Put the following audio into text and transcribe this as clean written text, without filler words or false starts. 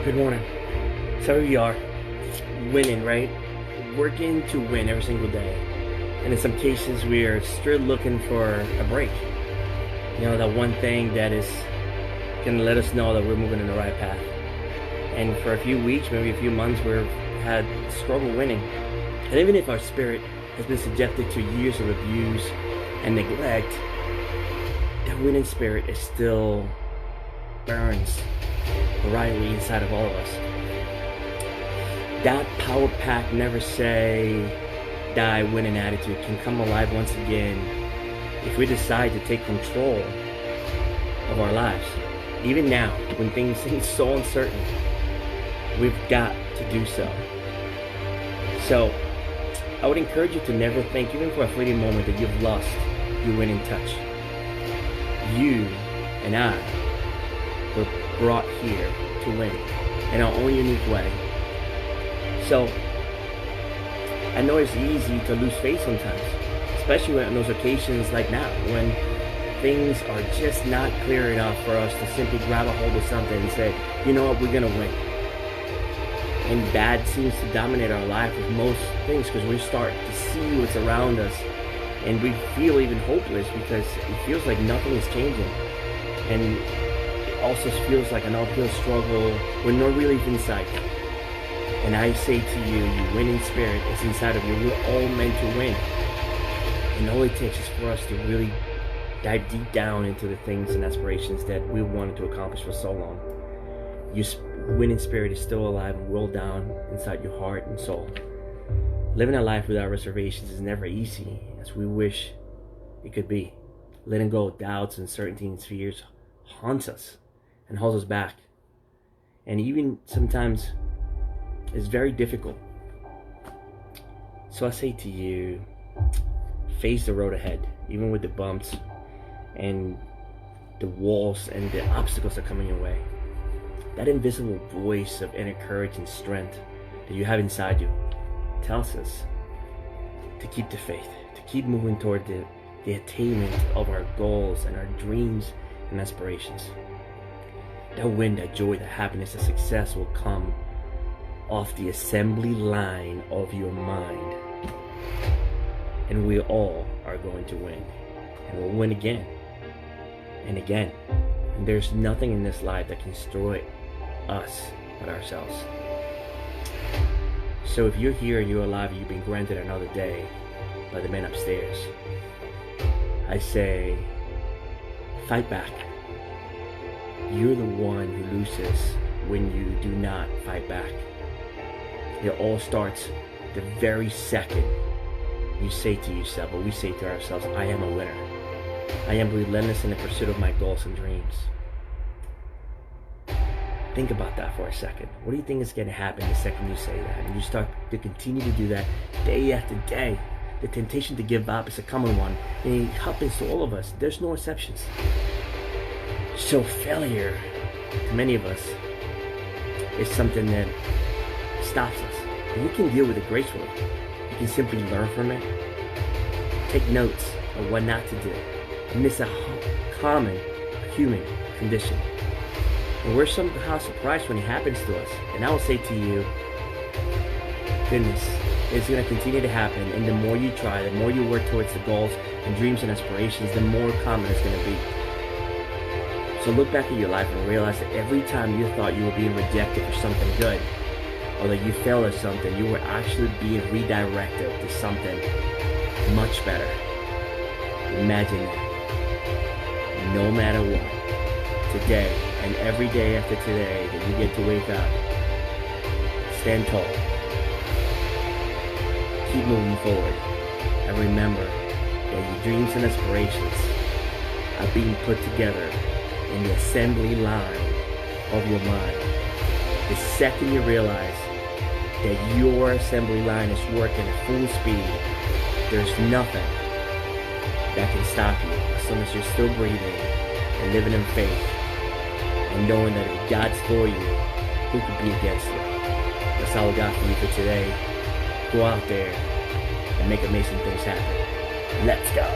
Good morning. So here we are, winning, right? Working to win every single day. And in some cases, we're still looking for a break. You know, that one thing that is going to let us know that we're moving in the right path. And for a few weeks, maybe a few months, we've had struggle winning. And even if our spirit has been subjected to years of abuse and neglect, that winning spirit is still burns brightly inside of all of us. That power pack, never say die winning attitude can come alive once again if we decide to take control of our lives. Even now, when things seem so uncertain, we've got to do so. So, I would encourage you to never think, even for a fleeting moment, that you've lost your winning touch. You and I were brought here to win in our own unique way. So, I know it's easy to lose faith sometimes, especially on those occasions like now, when things are just not clear enough for us to simply grab a hold of something and say, you know what, we're going to win. And bad seems to dominate our life with most things because we start to see what's around us and we feel even hopeless because it feels like nothing is changing. And it also feels like an uphill struggle with no relief in sight. And I say to you, your winning spirit is inside of you. We're all meant to win. And all it takes is for us to really dive deep down into the things and aspirations that we wanted to accomplish for so long. Your winning spirit is still alive and well down inside your heart and soul. Living a life without reservations is never easy, as we wish it could be. Letting go of doubts, uncertainty, and fears haunts us and holds us back. And even sometimes it's very difficult. So I say to you, face the road ahead, even with the bumps and the walls and the obstacles that are coming your way. That invisible voice of inner courage and strength that you have inside you tells us to keep the faith, to keep moving toward the attainment of our goals and our dreams and aspirations. That win, that joy, that happiness, that success will come off the assembly line of your mind. And we all are going to win. And we'll win again and again. And there's nothing in this life that can destroy us but ourselves. So if you're here and you're alive and you've been granted another day by the man upstairs, I say, fight back. You're the one who loses when you do not fight back. It all starts the very second you say to yourself, or we say to ourselves, I am a winner. I am relentless in the pursuit of my goals and dreams. Think about that for a second. What do you think is going to happen the second you say that? And you start to continue to do that day after day. The temptation to give up is a common one, and it happens to all of us. There's no exceptions. So failure, to many of us, is something that stops us. And you can deal with it gracefully. You can simply learn from it, take notes of what not to do. And it's a common human condition. And we're somehow surprised when it happens to us. And I will say to you, goodness, it's going to continue to happen. And the more you try, the more you work towards the goals and dreams and aspirations, the more common it's going to be. So look back at your life and realize that every time you thought you were being rejected for something good, or that you failed at something, you were actually being redirected to something much better. Imagine that. No matter what, today and every day after today that you get to wake up, stand tall. Keep moving forward. And remember that your dreams and aspirations are being put together in the assembly line of your mind. The second you realize that your assembly line is working at full speed, there's nothing that can stop you as long as you're still breathing and living in faith and knowing that if God's for you, who could be against you? That's all I got for you for today. Go out there and make amazing things happen. Let's go.